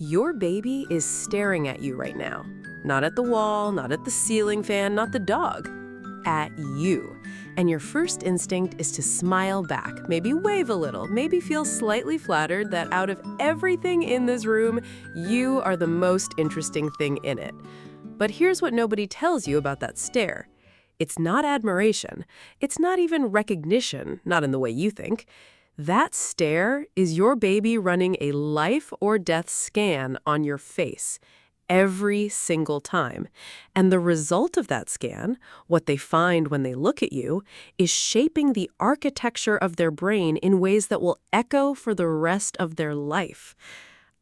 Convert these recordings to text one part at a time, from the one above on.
Your baby is staring at you right now. Not at the wall, not at the ceiling fan, not the dog. At you. And your first instinct is to smile back, maybe wave a little, maybe feel slightly flattered that out of everything in this room, you are the most interesting thing in it. But here's what nobody tells you about that stare. It's not admiration. It's not even recognition, not in the way you think. That stare is your baby running a life or death scan on your face every single time. And the result of that scan, what they find when they look at you, is shaping the architecture of their brain in ways that will echo for the rest of their life.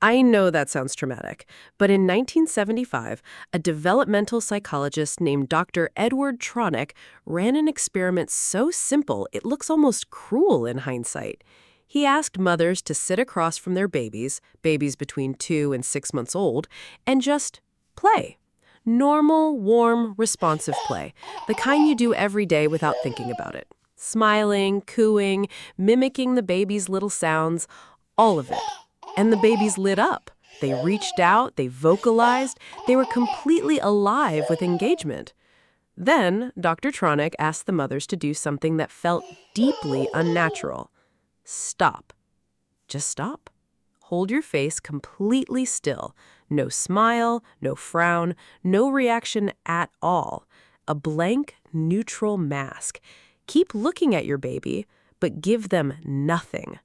I know that sounds traumatic, but in 1975, a developmental psychologist named Dr. Edward Tronick ran an experiment so simple it looks almost cruel in hindsight. He asked mothers to sit across from their babies between 2 and 6 months old, and just play. Normal, warm, responsive play, the kind you do every day without thinking about it. Smiling, cooing, mimicking the baby's little sounds, all of it. And the babies lit up. They reached out, they vocalized, they were completely alive with engagement. Then, Dr. Tronick asked the mothers to do something that felt deeply unnatural. Stop. Just stop. Hold your face completely still. No smile, no frown, no reaction at all. A blank, neutral mask. Keep looking at your baby, but give them nothing.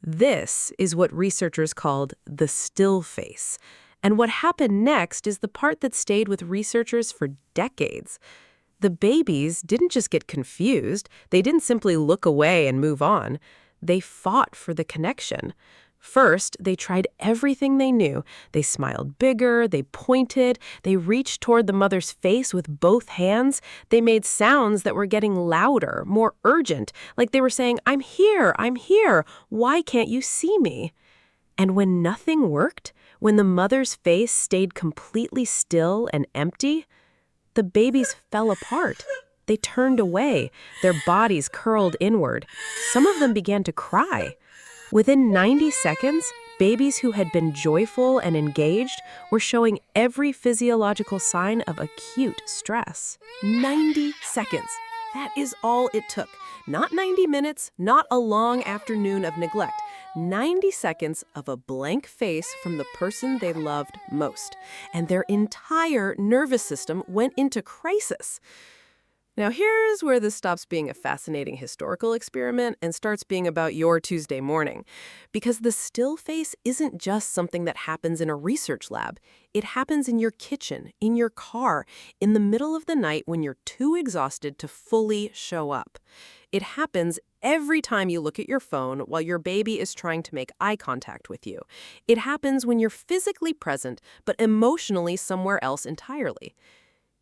This is what researchers called the still face. And what happened next is the part that stayed with researchers for decades. The babies didn't just get confused. They didn't simply look away and move on. They fought for the connection. First, they tried everything they knew. They smiled bigger, they pointed, they reached toward the mother's face with both hands. They made sounds that were getting louder, more urgent, like they were saying, I'm here, why can't you see me? And when nothing worked, when the mother's face stayed completely still and empty, the babies fell apart. They turned away, their bodies curled inward. Some of them began to cry. Within 90 seconds, babies who had been joyful and engaged were showing every physiological sign of acute stress. 90 seconds. That is all it took. Not 90 minutes, not a long afternoon of neglect. 90 seconds of a blank face from the person they loved most. And their entire nervous system went into crisis. Now here's where this stops being a fascinating historical experiment and starts being about your Tuesday morning. Because the still face isn't just something that happens in a research lab. It happens in your kitchen, in your car, in the middle of the night when you're too exhausted to fully show up. It happens every time you look at your phone while your baby is trying to make eye contact with you. It happens when you're physically present but emotionally somewhere else entirely.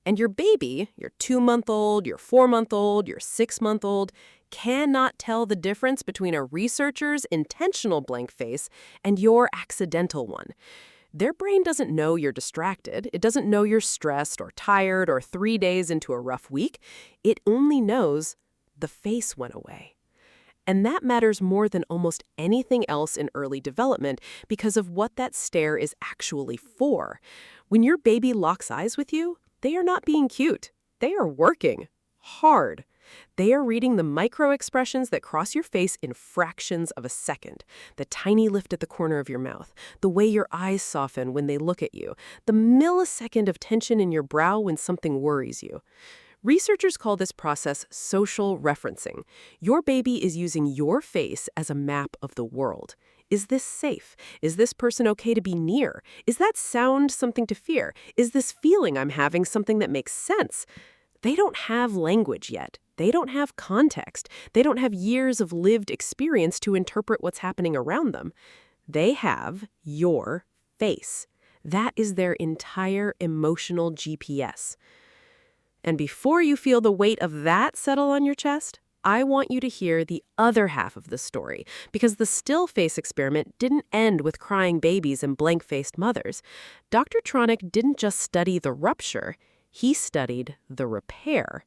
And your baby, your 2-month-old, your 4-month-old, your 6-month-old, cannot tell the difference between a researcher's intentional blank face and your accidental one. Their brain doesn't know you're distracted. It doesn't know you're stressed or tired or 3 days into a rough week. It only knows the face went away. And that matters more than almost anything else in early development because of what that stare is actually for. When your baby locks eyes with you, they are not being cute. They are working hard. They are reading the micro expressions that cross your face in fractions of a second. The tiny lift at the corner of your mouth, the way your eyes soften when they look at you, the millisecond of tension in your brow when something worries you. Researchers call this process social referencing. Your baby is using your face as a map of the world. Is this safe? Is this person okay to be near? Is that sound something to fear? Is this feeling I'm having something that makes sense? They don't have language yet. They don't have context. They don't have years of lived experience to interpret what's happening around them. They have your face. That is their entire emotional GPS. And before you feel the weight of that settle on your chest, I want you to hear the other half of the story, because the still face experiment didn't end with crying babies and blank-faced mothers. Dr. Tronick didn't just study the rupture, he studied the repair.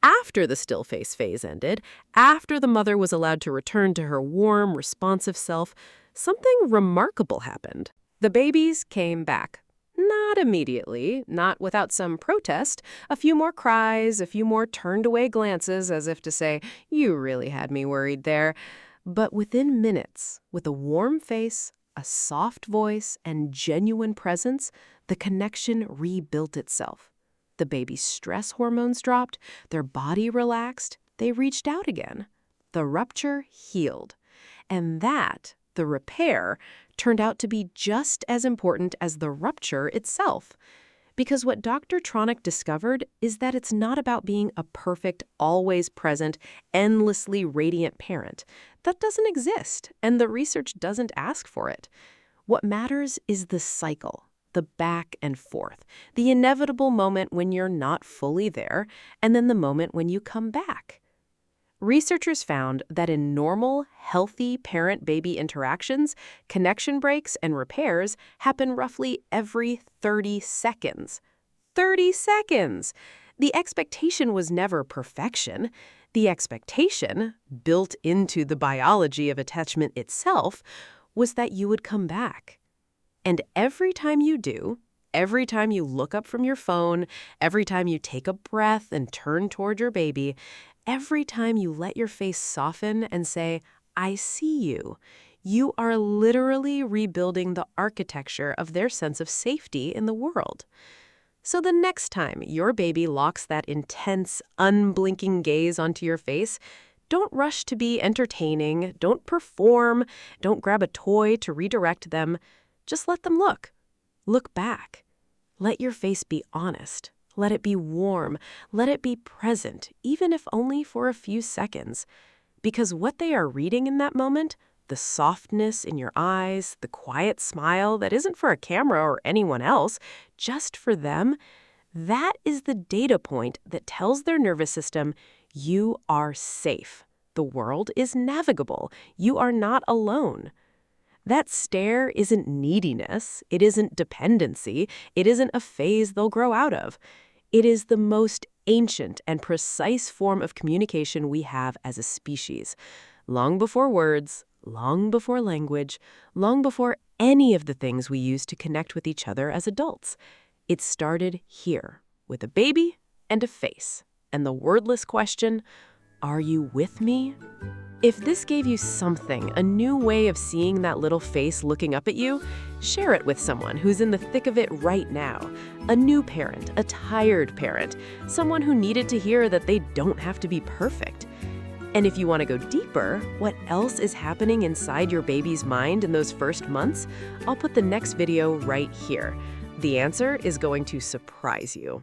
After the still face phase ended, after the mother was allowed to return to her warm, responsive self, something remarkable happened. The babies came back. Not immediately, not without some protest, a few more cries, a few more turned-away glances as if to say, "You really had me worried there." But within minutes, with a warm face, a soft voice, and genuine presence, the connection rebuilt itself. The baby's stress hormones dropped, their body relaxed, they reached out again. The rupture healed. And that, the repair, turned out to be just as important as the rupture itself. Because what Dr. Tronick discovered is that it's not about being a perfect, always present, endlessly radiant parent. That doesn't exist, and the research doesn't ask for it. What matters is the cycle, the back and forth, the inevitable moment when you're not fully there, and then the moment when you come back. Researchers found that in normal, healthy parent-baby interactions, connection breaks and repairs happen roughly every 30 seconds. 30 seconds! The expectation was never perfection. The expectation, built into the biology of attachment itself, was that you would come back. And every time you do, every time you look up from your phone, every time you take a breath and turn toward your baby, every time you let your face soften and say, "I see you," you are literally rebuilding the architecture of their sense of safety in the world. So the next time your baby locks that intense, unblinking gaze onto your face, don't rush to be entertaining, don't perform, don't grab a toy to redirect them. Just let them look. Look back. Let your face be honest. Let it be warm. Let it be present, even if only for a few seconds. Because what they are reading in that moment, the softness in your eyes, the quiet smile that isn't for a camera or anyone else, just for them, that is the data point that tells their nervous system, you are safe. The world is navigable. You are not alone. That stare isn't neediness, it isn't dependency, it isn't a phase they'll grow out of. It is the most ancient and precise form of communication we have as a species. Long before words, long before language, long before any of the things we use to connect with each other as adults. It started here, with a baby and a face, and the wordless question, "Are you with me?" If this gave you something, a new way of seeing that little face looking up at you, share it with someone who's in the thick of it right now. A new parent, a tired parent, someone who needed to hear that they don't have to be perfect. And if you want to go deeper, what else is happening inside your baby's mind in those first months? I'll put the next video right here. The answer is going to surprise you.